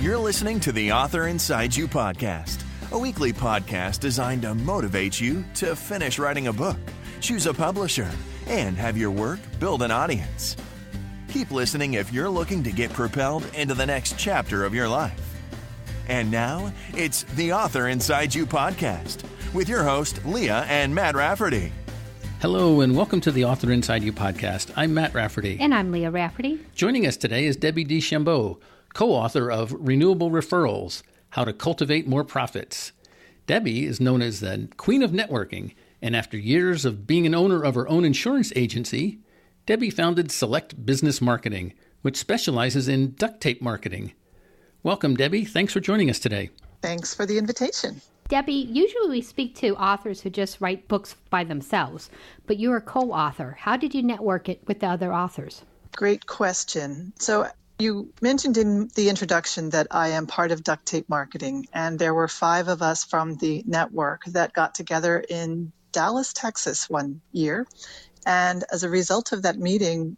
You're listening to the Author Inside You podcast, a weekly podcast designed to motivate you to finish writing a book, choose a publisher, and have your work build an audience. Keep listening if you're looking to get propelled into the next chapter of your life. And now, it's the Author Inside You podcast with your host, Leah and Matt Rafferty. Hello, and welcome to the Author Inside You podcast. I'm Matt Rafferty. And I'm Leah Rafferty. Joining us today is Debbie DeChambeau, co-author of Renewable Referrals, How to Cultivate More Profits. Debbie is known as the Queen of Networking, and after years of being an owner of her own insurance agency, Debbie founded Select Business Marketing, which specializes in duct tape marketing. Welcome, Debbie. Thanks for joining us today. Thanks for the invitation. Debbie, usually we speak to authors who just write books by themselves, but you're a co-author. How did you network it with the other authors? Great question. So you mentioned in the introduction that I am part of Duct Tape Marketing, and there were 5 of us from the network that got together in Dallas, Texas one year. And as a result of that meeting,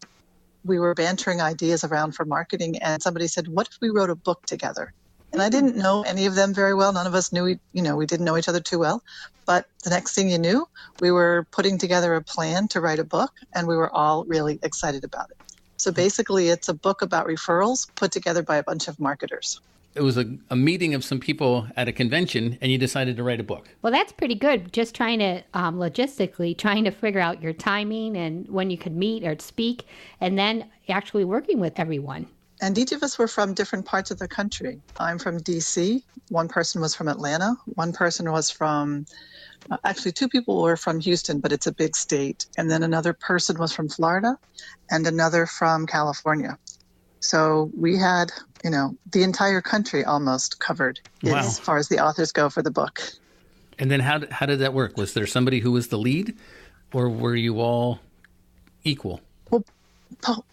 we were bantering ideas around for marketing, and somebody said, what if we wrote a book together? And I didn't know any of them very well. None of us knew, we didn't know each other too well. But the next thing you knew, we were putting together a plan to write a book, and we were all really excited about it. So basically, it's a book about referrals put together by a bunch of marketers. It was a meeting of some people at a convention, and you decided to write a book. Well, that's pretty good. Just trying to, logistically, trying to figure out your timing and when you could meet or speak, and then actually working with everyone. And each of us were from different parts of the country. I'm from D.C. One person was from Atlanta. One person was from, actually 2 people were from Houston, but it's a big state. And then another person was from Florida and another from California. So we had, the entire country almost covered as far as the authors go for the book. And then how did that work? Was there somebody who was the lead, or were you all equal? Well,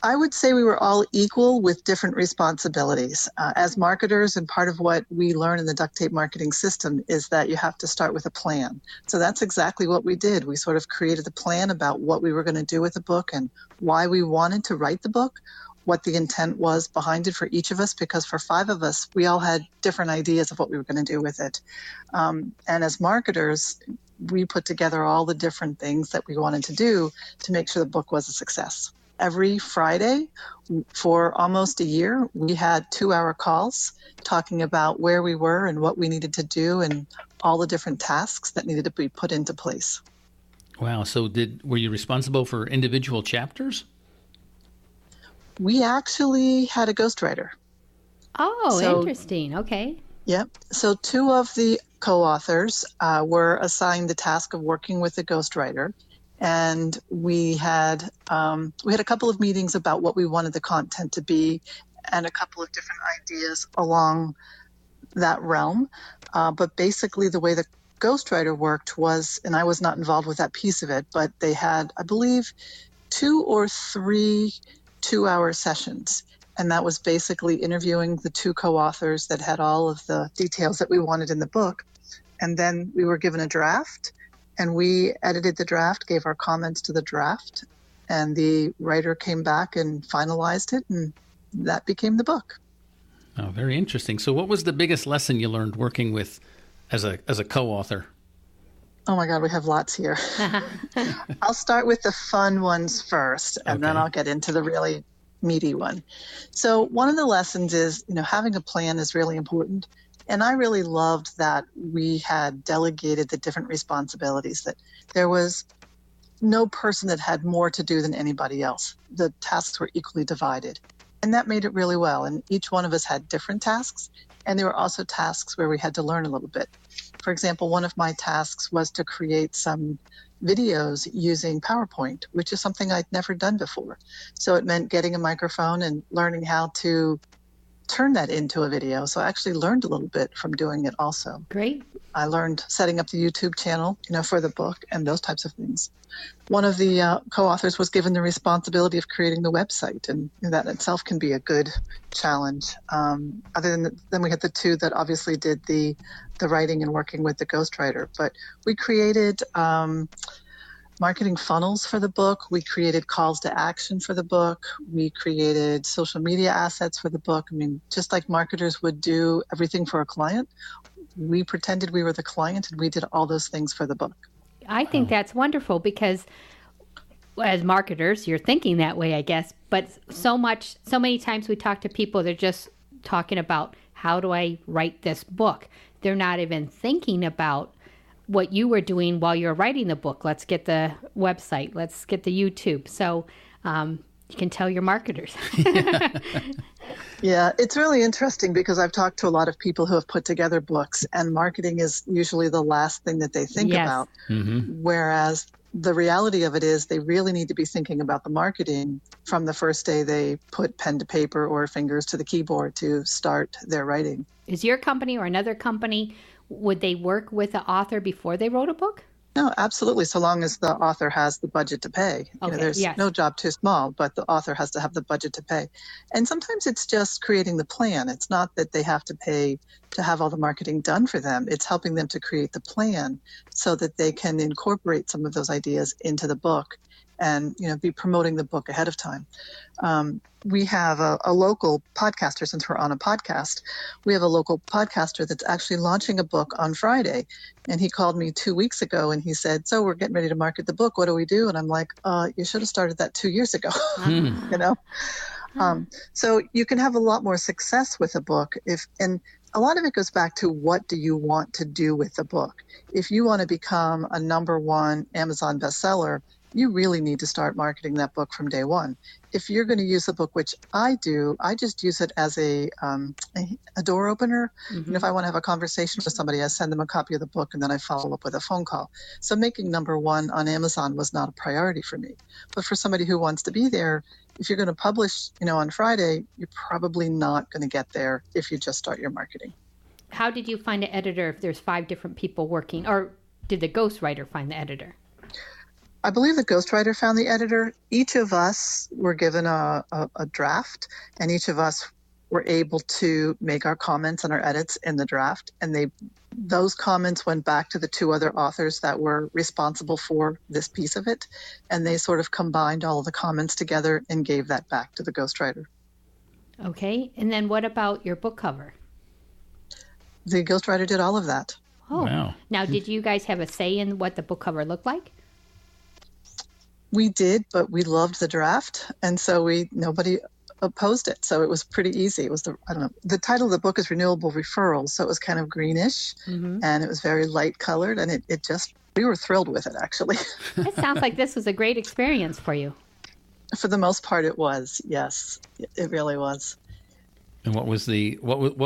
I would say we were all equal with different responsibilities. As marketers, and part of what we learn in the duct tape marketing system is that you have to start with a plan. So that's exactly what we did. We sort of created a plan about what we were going to do with the book and why we wanted to write the book, what the intent was behind it for each of us, because for 5 of us, we all had different ideas of what we were going to do with it. And as marketers, we put together all the different things that we wanted to do to make sure the book was a success. Every Friday for almost a year, we had 2-hour calls talking about where we were and what we needed to do and all the different tasks that needed to be put into place. Wow. So were you responsible for individual chapters? We actually had a ghostwriter. Oh, interesting. Okay. Yep. So 2 of the co-authors were assigned the task of working with the ghostwriter. And we had a couple of meetings about what we wanted the content to be and a couple of different ideas along that realm. But basically the way the ghostwriter worked was, and I was not involved with that piece of it, but they had, I believe, 2 or 3 2-hour sessions. And that was basically interviewing the 2 co-authors that had all of the details that we wanted in the book. And then we were given a draft. And we edited the draft, gave our comments to the draft, and the writer came back and finalized it, and that became the book. Oh, very interesting. So what was the biggest lesson you learned working with as a co-author? Oh my God, we have lots here. I'll start with the fun ones first, and then I'll get into the really meaty one. So one of the lessons is, having a plan is really important. And I really loved that we had delegated the different responsibilities, that there was no person that had more to do than anybody else. The tasks were equally divided. And that made it really well. And each one of us had different tasks. And there were also tasks where we had to learn a little bit. For example, one of my tasks was to create some videos using PowerPoint, which is something I'd never done before. So it meant getting a microphone and learning how to turn that into a video. So I actually learned a little bit from doing it also. Great. I learned setting up the YouTube channel, for the book and those types of things. One of the co-authors was given the responsibility of creating the website, and that itself can be a good challenge. Other than we had the 2 that obviously did the writing and working with the ghostwriter. But we created marketing funnels for the book. We created calls to action for the book. We created social media assets for the book. I mean, just like marketers would do everything for a client, we pretended we were the client and we did all those things for the book. I think that's wonderful because as marketers, you're thinking that way, I guess. But so many times we talk to people, they're just talking about, how do I write this book? They're not even thinking about what you were doing while you're writing the book. Let's get the website. Let's get the YouTube. So you can tell your marketers. Yeah, it's really interesting because I've talked to a lot of people who have put together books, and marketing is usually the last thing that they think about. Mm-hmm. Whereas the reality of it is they really need to be thinking about the marketing from the first day they put pen to paper or fingers to the keyboard to start their writing. Is your company or another company, would they work with the author before they wrote a book? No, absolutely. So long as the author has the budget to pay. Okay, There's no job too small, but the author has to have the budget to pay. And sometimes it's just creating the plan. It's not that they have to pay to have all the marketing done for them. It's helping them to create the plan so that they can incorporate some of those ideas into the book and, be promoting the book ahead of time. We have a local podcaster, since we're on a podcast, we have a local podcaster that's actually launching a book on Friday. And he called me 2 weeks ago and he said, so we're getting ready to market the book. What do we do? And I'm like, you should have started that 2 years ago, So you can have a lot more success with a book and a lot of it goes back to what do you want to do with the book? If you want to become a #1 Amazon bestseller, you really need to start marketing that book from day one. If you're going to use the book, which I do, I just use it as a door opener. Mm-hmm. And if I want to have a conversation with somebody, I send them a copy of the book and then I follow up with a phone call. So making #1 on Amazon was not a priority for me. But for somebody who wants to be there, if you're going to publish, on Friday, you're probably not going to get there if you just start your marketing. How did you find an editor if there's 5 different people working? Or did the ghostwriter find the editor? I believe the ghostwriter found the editor. Each of us were given a draft, and each of us were able to make our comments and our edits in the draft. And those comments went back to the 2 other authors that were responsible for this piece of it. And they sort of combined all of the comments together and gave that back to the ghostwriter. Okay. And then what about your book cover? The ghostwriter did all of that. Oh, wow. Now, did you guys have a say in what the book cover looked like? We did, but we loved the draft, and so nobody opposed it. So it was pretty easy. It was the title of the book is Renewable Referrals, so it was kind of greenish, mm-hmm. and it was very light colored, and we were thrilled with it, actually. It sounds like this was a great experience for you. For the most part, it was. Yes, it really was. And what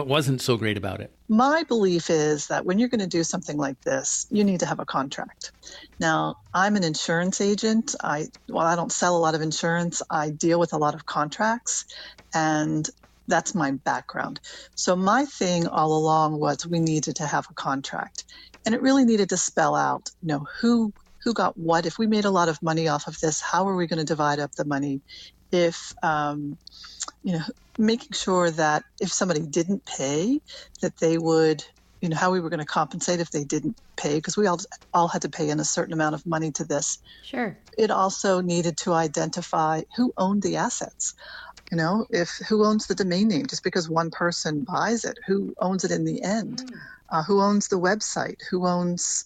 wasn't so great about it? My belief is that when you're going to do something like this, you need to have a contract. Now, I'm an insurance agent. I don't sell a lot of insurance. I deal with a lot of contracts, and that's my background. So my thing all along was we needed to have a contract, and it really needed to spell out, who got what. If we made a lot of money off of this, how are we going to divide up the money? If making sure that if somebody didn't pay, that they would, how we were going to compensate if they didn't pay, because we all had to pay in a certain amount of money to this. Sure. It also needed to identify who owned the assets. Who owns the domain name, just because one person buys it, who owns it in the end? Who owns the website? Who owns,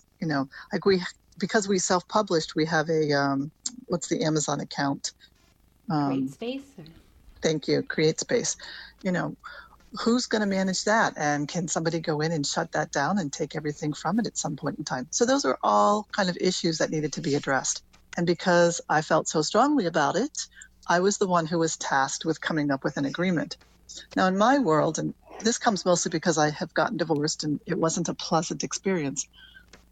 because we self-published, we have what's the Amazon account? CreateSpace? Thank you, CreateSpace. Who's going to manage that? And can somebody go in and shut that down and take everything from it at some point in time? So those are all kind of issues that needed to be addressed. And because I felt so strongly about it, I was the one who was tasked with coming up with an agreement. Now, in my world, and this comes mostly because I have gotten divorced and it wasn't a pleasant experience,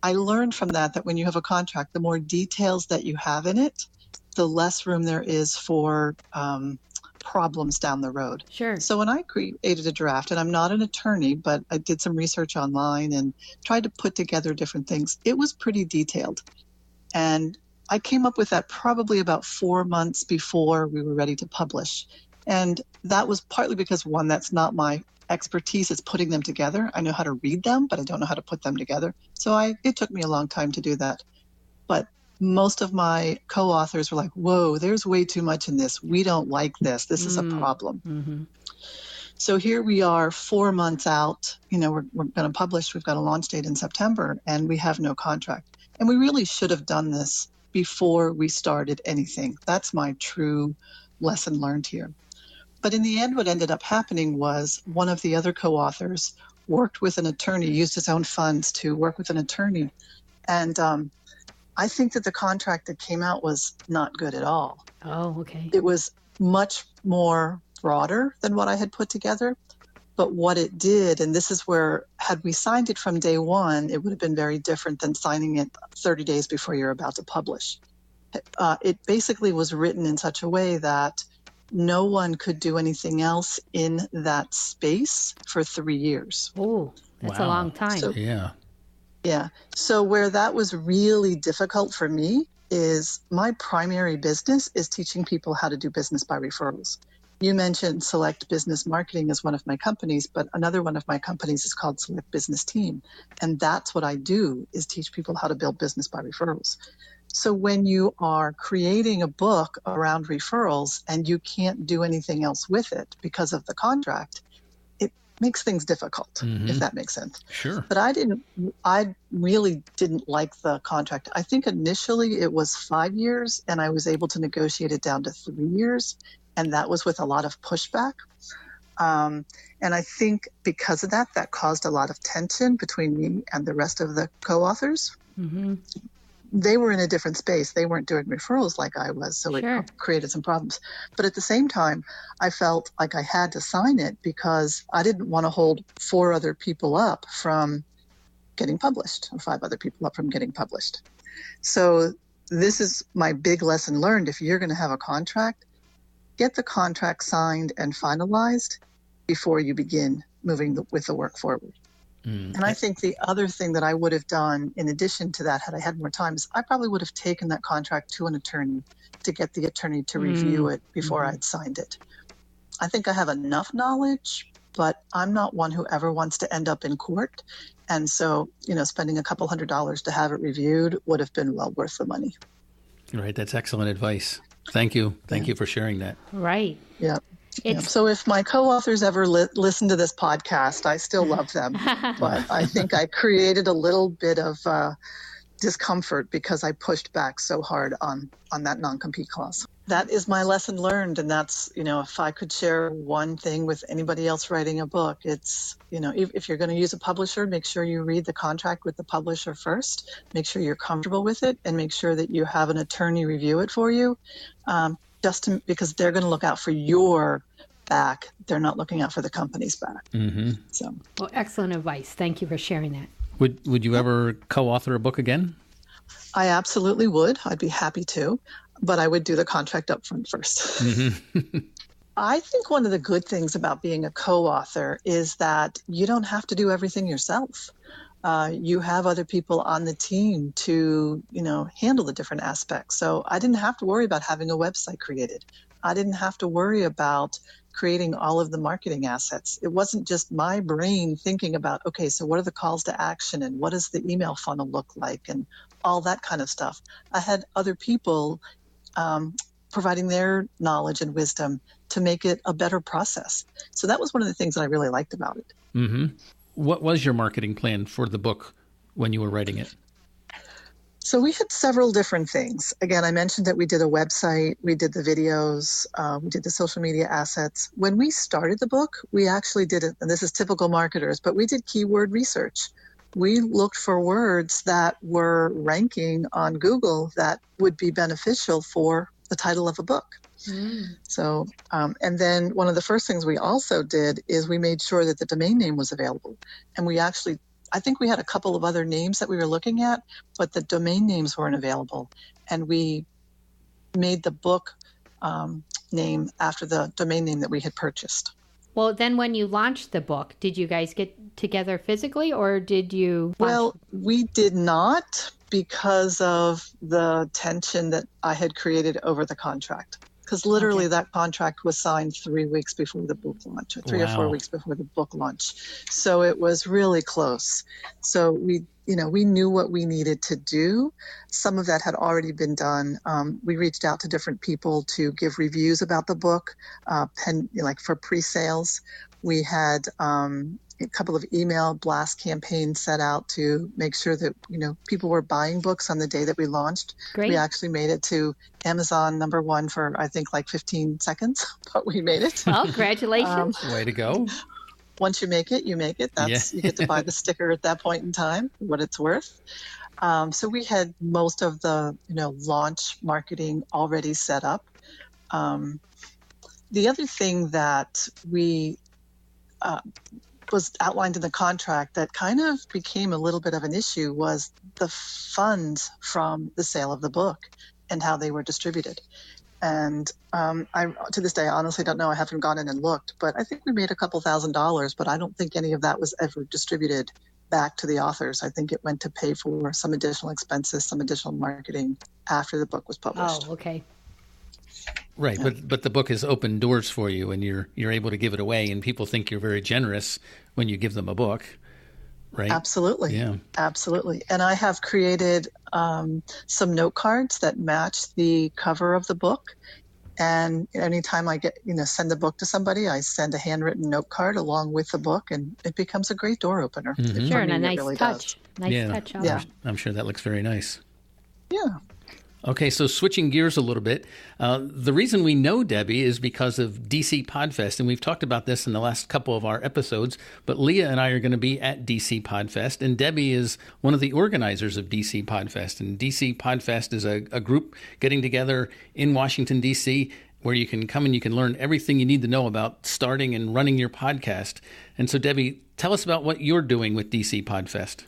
I learned from that when you have a contract, the more details that you have in it, the less room there is for problems down the road. Sure. So when I created a draft, and I'm not an attorney, but I did some research online and tried to put together different things, it was pretty detailed. And I came up with that probably about 4 months before we were ready to publish. And that was partly because, one, that's not my expertise, is putting them together. I know how to read them, but I don't know how to put them together. So it took me a long time to do that. But most of my co-authors were like, whoa, there's way too much in this. We don't like this. This is a problem. Mm-hmm. So here we are 4 months out. We're going to publish. We've got a launch date in September, and we have no contract. And we really should have done this before we started anything. That's my true lesson learned here. But in the end, what ended up happening was one of the other co-authors worked with an attorney, used his own funds to work with an attorney. And I think that the contract that came out was not good at all. Oh, okay. It was much more broader than what I had put together. But what it did, and this is where, had we signed it from day one, it would have been very different than signing it 30 days before you're about to publish. It basically was written in such a way that no one could do anything else in that space for 3 years. Oh, that's a long time. So, Yeah. Yeah. So where that was really difficult for me is my primary business is teaching people how to do business by referrals. You mentioned Select Business Marketing as one of my companies, but another one of my companies is called Select Business Team. And that's what I do, is teach people how to build business by referrals. So when you are creating a book around referrals and you can't do anything else with it because of the contract, it makes things difficult, if that makes sense. Sure. But I really didn't like the contract. I think initially it was 5 years, and I was able to negotiate it down to 3 years. And that was with a lot of pushback. And I think because of that, that caused a lot of tension between me and the rest of the co-authors. Mm-hmm. They were in a different space. They weren't doing referrals like I was, so it created some problems. But at the same time, I felt like I had to sign it because I didn't want to hold 4 other people up from getting published, or 5 other people up from getting published. So this is my big lesson learned. If you're going to have a contract, get the contract signed and finalized before you begin moving with the work forward. And I think the other thing that I would have done in addition to that, had I had more time, is I probably would have taken that contract to an attorney to get the attorney to review it before I'd signed it. I think I have enough knowledge, but I'm not one who ever wants to end up in court. And so, spending a couple $100s to have it reviewed would have been well worth the money. Right. That's excellent advice. Thank you. Thank you for sharing that. Right. Yeah. So if my co-authors ever listen to this podcast, I still love them. But I think I created a little bit of discomfort because I pushed back so hard on that non-compete clause. That is my lesson learned. And that's, if I could share one thing with anybody else writing a book, it's, if you're going to use a publisher, make sure you read the contract with the publisher first, make sure you're comfortable with it, and make sure that you have an attorney review it for you. Because they're going to look out for your back. They're not looking out for the company's back. Mm-hmm. So, well, excellent advice. Thank you for sharing that. Would you ever co-author a book again? I absolutely would. I'd be happy to, but I would do the contract up front first. Mm-hmm. I think one of the good things about being a co-author is that you don't have to do everything yourself. You have other people on the team to, handle the different aspects. So I didn't have to worry about having a website created. I didn't have to worry about creating all of the marketing assets. It wasn't just my brain thinking about, okay, so what are the calls to action and what does the email funnel look like and all that kind of stuff. I had other people providing their knowledge and wisdom to make it a better process. So that was one of the things that I really liked about it. Mm-hmm. What was your marketing plan for the book when you were writing it? So we had several different things. Again, I mentioned that we did a website, we did the videos, we did the social media assets. When we started the book, we actually did it, and this is typical marketers, but we did keyword research. We looked for words that were ranking on Google that would be beneficial for the title of a book. So, and then one of the first things we also did is we made sure that the domain name was available. And I think we had a couple of other names that we were looking at, but the domain names weren't available. And we made the book name after the domain name that we had purchased. Well, then when you launched the book, did you guys get together physically or did you? Well, we did not because of the tension that I had created over the contract. because literally that contract was signed 3 weeks before the book launch, or 3 or 4 weeks before the book launch. So it was really close. So we knew what we needed to do. Some of that had already been done. We reached out to different people to give reviews about the book, for pre-sales. We had a couple of email blast campaigns set out to make sure that, people were buying books on the day that we launched. Great. We actually made it to Amazon #1 for, I think, 15 seconds, but we made it. Well, congratulations. Way to go. Once you make it, you make it. You get to buy the sticker at that point in time, what it's worth. So we had most of the, launch marketing already set up. The other thing that we was outlined in the contract that kind of became a little bit of an issue was the funds from the sale of the book and how they were distributed. And I, to this day, I honestly don't know. I haven't gone in and looked, but I think we made a couple $1,000s, but I don't think any of that was ever distributed back to the authors. I think it went to pay for some additional expenses, some additional marketing after the book was published. Oh, okay. Right, yeah. But the book has opened doors for you, and you're able to give it away, and people think you're very generous when you give them a book, right? Absolutely. Yeah. Absolutely. And I have created some note cards that match the cover of the book. And anytime I send a book to somebody, I send a handwritten note card along with the book, and it becomes a great door opener. Mm-hmm. Sure, and a nice really touch. Nice touch. Yeah. I'm sure that looks very nice. Yeah. Okay, so switching gears a little bit, the reason we know Debbie is because of DC Podfest, and we've talked about this in the last couple of our episodes, but Leah and I are going to be at DC Podfest, and Debbie is one of the organizers of DC Podfest, and DC Podfest is a group getting together in Washington, D.C., where you can come and you can learn everything you need to know about starting and running your podcast. And so, Debbie, tell us about what you're doing with DC Podfest.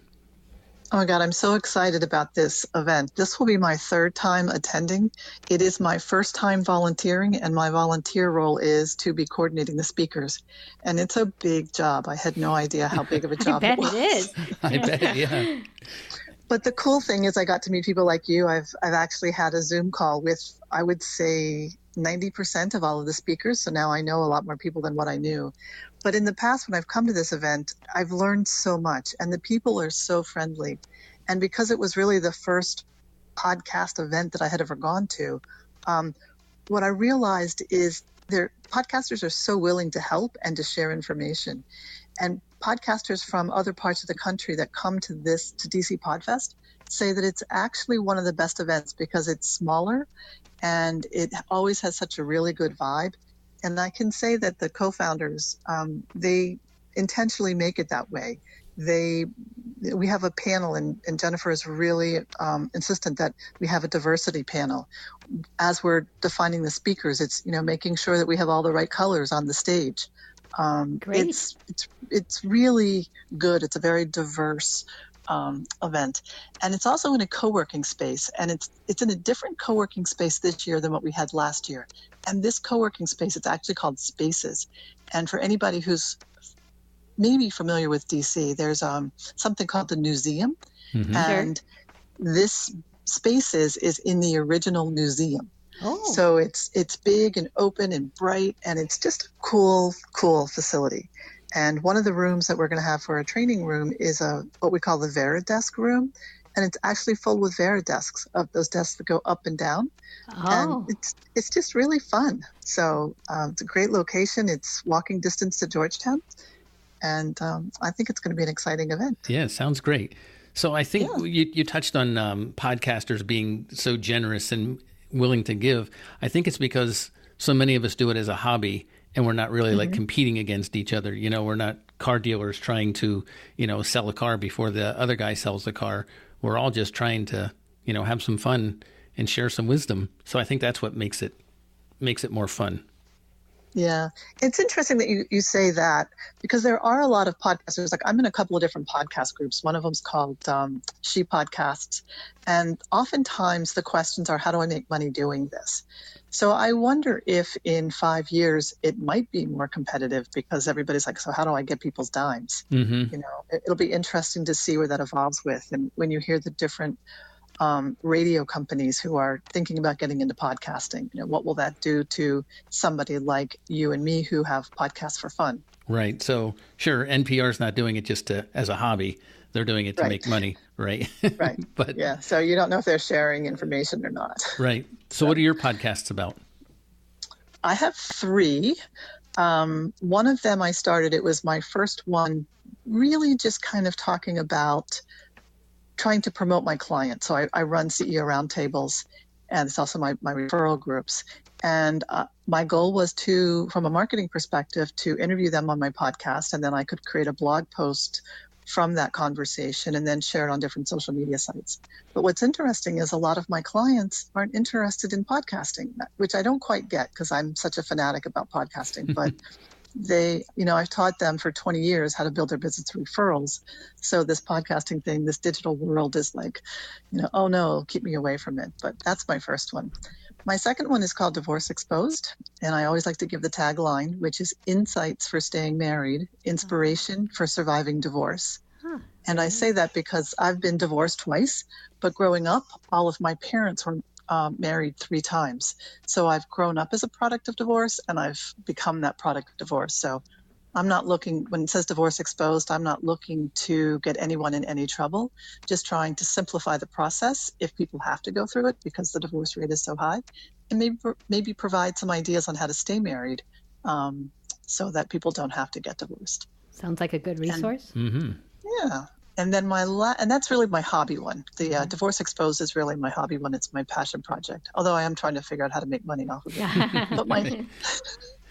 Oh my God, I'm so excited about this event. This will be my 3rd time attending. It is my first time volunteering, and my volunteer role is to be coordinating the speakers. And it's a big job. I had no idea how big of a job it was. I bet it is. I bet, yeah. But the cool thing is I got to meet people like you. I've actually had a Zoom call with, I would say, 90% of all of the speakers. So now I know a lot more people than what I knew. But in the past, when I've come to this event, I've learned so much, and the people are so friendly. And because it was really the first podcast event that I had ever gone to, what I realized is podcasters are so willing to help and to share information. And podcasters from other parts of the country that come to DC Podfest say that it's actually one of the best events because it's smaller and it always has such a really good vibe. And I can say that the co-founders, they intentionally make it that way. We have a panel, and Jennifer is really insistent that we have a diversity panel. As we're defining the speakers, it's making sure that we have all the right colors on the stage. Great. It's really good. It's a very diverse event, and it's also in a co-working space, and it's in a different co-working space this year than what we had last year. And this co-working space, it's actually called Spaces. And for anybody who's maybe familiar with DC, there's something called the Museum, and this Spaces is in the original museum. Oh. So it's big and open and bright, and it's just a cool facility. And one of the rooms that we're going to have for a training room is what we call the Veridesk room. And it's actually full with Veridesks, of those desks that go up and down. Oh. And it's just really fun. So it's a great location. It's walking distance to Georgetown. And I think it's going to be an exciting event. Yeah, sounds great. So I think you touched on podcasters being so generous and willing to give. I think it's because so many of us do it as a hobby, and we're not really like competing against each other. We're not car dealers trying to, sell a car before the other guy sells the car. We're all just trying to, have some fun and share some wisdom. So I think that's what makes it more fun. Yeah. It's interesting that you say that, because there are a lot of podcasters. Like, I'm in a couple of different podcast groups. One of them's called She Podcasts. And oftentimes the questions are, how do I make money doing this? So I wonder if in 5 years it might be more competitive, because everybody's like, so how do I get people's dimes? It'll be interesting to see where that evolves with. And when you hear the different radio companies who are thinking about getting into podcasting. What will that do to somebody like you and me who have podcasts for fun? Right. So sure, NPR's not doing it just as a hobby. They're doing it to make money, right? Right. But yeah. So you don't know if they're sharing information or not. Right. So what are your podcasts about? I have 3. One of them I started, it was my first one, really just kind of talking about trying to promote my clients. So I run CEO roundtables, and it's also my referral groups. And my goal was to, from a marketing perspective, to interview them on my podcast, and then I could create a blog post from that conversation and then share it on different social media sites. But what's interesting is a lot of my clients aren't interested in podcasting, which I don't quite get because I'm such a fanatic about podcasting. But I've taught them for 20 years how to build their business through referrals. So this podcasting thing, this digital world is like, oh no, keep me away from it. But that's my first one. My second one is called Divorce Exposed. And I always like to give the tagline, which is Insights for Staying Married, Inspiration for Surviving Divorce. And I say that because I've been divorced twice, but growing up, all of my parents were married 3 times. So I've grown up as a product of divorce, and I've become that product of divorce. So I'm not looking, when it says Divorce Exposed, I'm not looking to get anyone in any trouble, just trying to simplify the process if people have to go through it because the divorce rate is so high, and maybe provide some ideas on how to stay married so that people don't have to get divorced. Sounds like a good resource. Yeah. And then and that's really my hobby one. The Divorce Exposed is really my hobby one. It's my passion project, although I am trying to figure out how to make money off of it.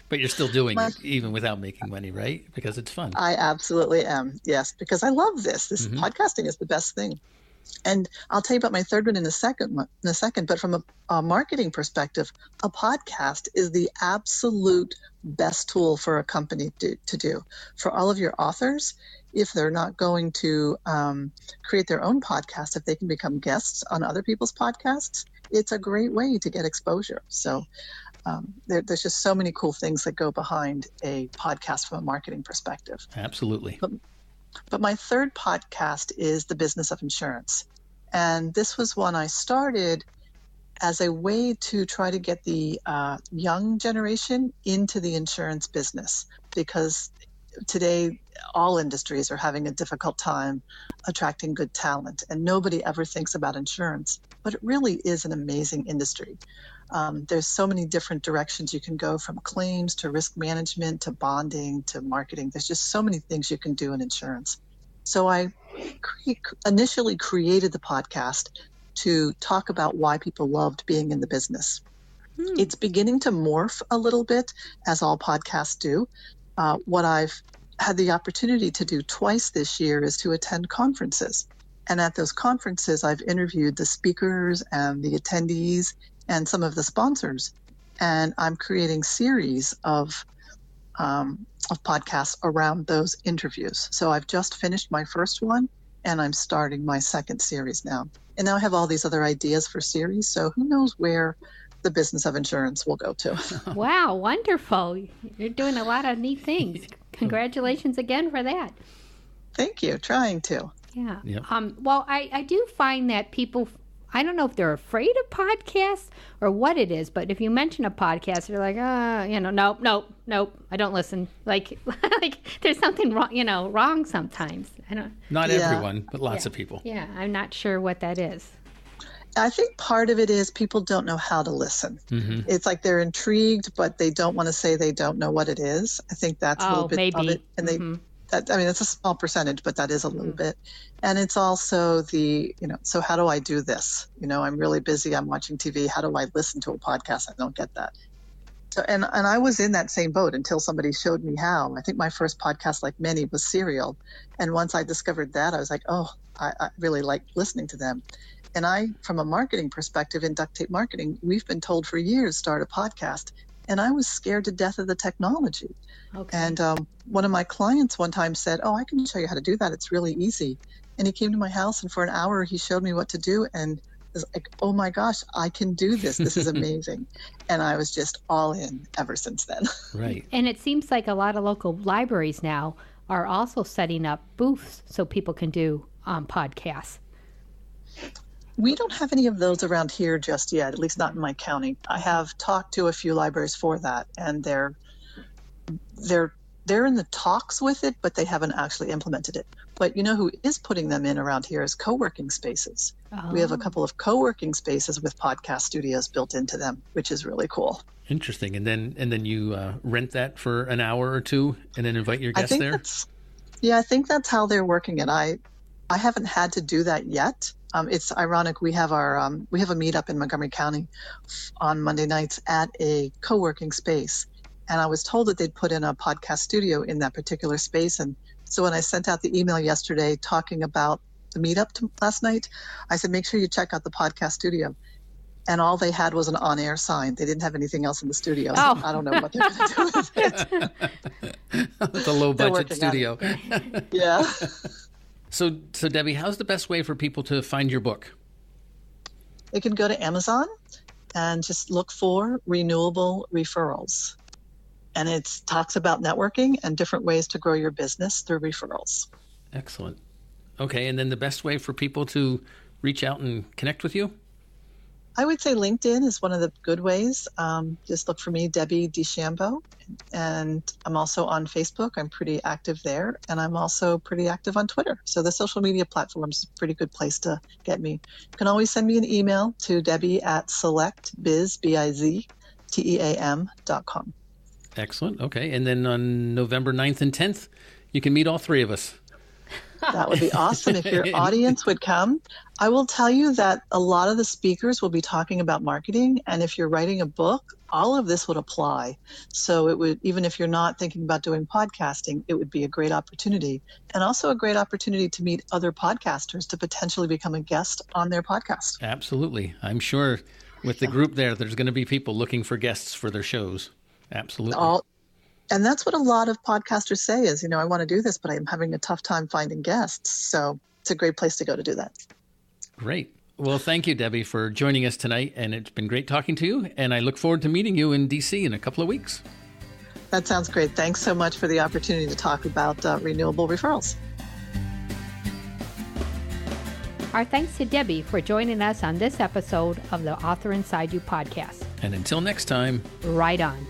But you're still doing it even without making money, right? Because it's fun. I absolutely am. Yes, because I love this. This podcasting is the best thing. And I'll tell you about my third one in a second. But from a marketing perspective, a podcast is the absolute best tool for a company to do. For all of your authors, if they're not going to create their own podcast, if they can become guests on other people's podcasts, it's a great way to get exposure. So there's just so many cool things that go behind a podcast from a marketing perspective. Absolutely. But my third podcast is The Business of Insurance. And this was one I started as a way to try to get the young generation into the insurance business, because today all industries are having a difficult time attracting good talent, and nobody ever thinks about insurance, but it really is an amazing industry. There's so many different directions you can go, from claims to risk management to bonding to marketing. There's just so many things you can do in insurance. So I initially created the podcast to talk about why people loved being in the business. It's beginning to morph a little bit, as all podcasts do. What I've had the opportunity to do twice this year is to attend conferences. And at those conferences, I've interviewed the speakers and the attendees and some of the sponsors. And I'm creating series of podcasts around those interviews. So I've just finished my first one, and I'm starting my second series now. And now I have all these other ideas for series. So who knows where the business of insurance will go to. Wow, wonderful. You're doing a lot of neat things. Congratulations again for that. Thank you. Trying to. Yeah. Yep. Well, I do find that people, I don't know if they're afraid of podcasts or what it is, but if you mention a podcast, they're like, nope, I don't listen. Like there's something wrong, wrong sometimes. I don't. Not everyone, but lots of people. Yeah, I'm not sure what that is. I think part of it is people don't know how to listen. It's like they're intrigued, but they don't want to say they don't know what it is. I think that's a little bit of it. And it's a small percentage, but that is a little bit. And it's also so how do I do this? I'm really busy. I'm watching TV. How do I listen to a podcast? I don't get that. So, and I was in that same boat until somebody showed me how. I think my first podcast, like many, was Serial. And once I discovered that, I was like, I really like listening to them. And from a marketing perspective, in duct tape marketing, we've been told for years, start a podcast. And I was scared to death of the technology. Okay. And one of my clients one time said, I can show you how to do that. It's really easy. And he came to my house, and for an hour, he showed me what to do. And I was like, oh my gosh, I can do this. This is amazing. And I was just all in ever since then. Right. And it seems like a lot of local libraries now are also setting up booths so people can do podcasts. We don't have any of those around here just yet, at least not in my county. I have talked to a few libraries for that, and they're in the talks with it, but they haven't actually implemented it. But you know who is putting them in around here is co-working spaces. Oh. We have a couple of co-working spaces with podcast studios built into them, which is really cool. Interesting. And then you rent that for an hour or two and then invite your guests there? I think that's how they're working it. I haven't had to do that yet. It's ironic. We have a meetup in Montgomery County on Monday nights at a co-working space. And I was told that they'd put in a podcast studio in that particular space. And so when I sent out the email yesterday talking about the meetup last night, I said, make sure you check out the podcast studio. And all they had was an on-air sign. They didn't have anything else in the studio. So I don't know what they're going to do with it. It's a low-budget studio. Yeah. So Debbie, how's the best way for people to find your book? They can go to Amazon and just look for Renewable Referrals. And it talks about networking and different ways to grow your business through referrals. Excellent. Okay, and then the best way for people to reach out and connect with you? I would say LinkedIn is one of the good ways. Just look for me, Debbie DeChambeau. And I'm also on Facebook. I'm pretty active there. And I'm also pretty active on Twitter. So the social media platform is a pretty good place to get me. You can always send me an email to debbie@selectbizteam.com. Excellent. Okay. And then on November 9th and 10th, you can meet all three of us. That would be awesome if your audience would come. I will tell you that a lot of the speakers will be talking about marketing. And if you're writing a book, all of this would apply. So it would, even if you're not thinking about doing podcasting, it would be a great opportunity. And also a great opportunity to meet other podcasters to potentially become a guest on their podcast. Absolutely. I'm sure with the group there's going to be people looking for guests for their shows. Absolutely. And that's what a lot of podcasters say is, I want to do this, but I'm having a tough time finding guests. So it's a great place to go to do that. Great. Well, thank you, Debbie, for joining us tonight. And it's been great talking to you. And I look forward to meeting you in D.C. in a couple of weeks. That sounds great. Thanks so much for the opportunity to talk about renewable referrals. Our thanks to Debbie for joining us on this episode of the Author Inside You podcast. And until next time, right on.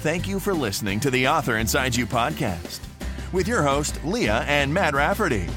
Thank you for listening to the Author Inside You podcast with your host, Leah and Matt Rafferty.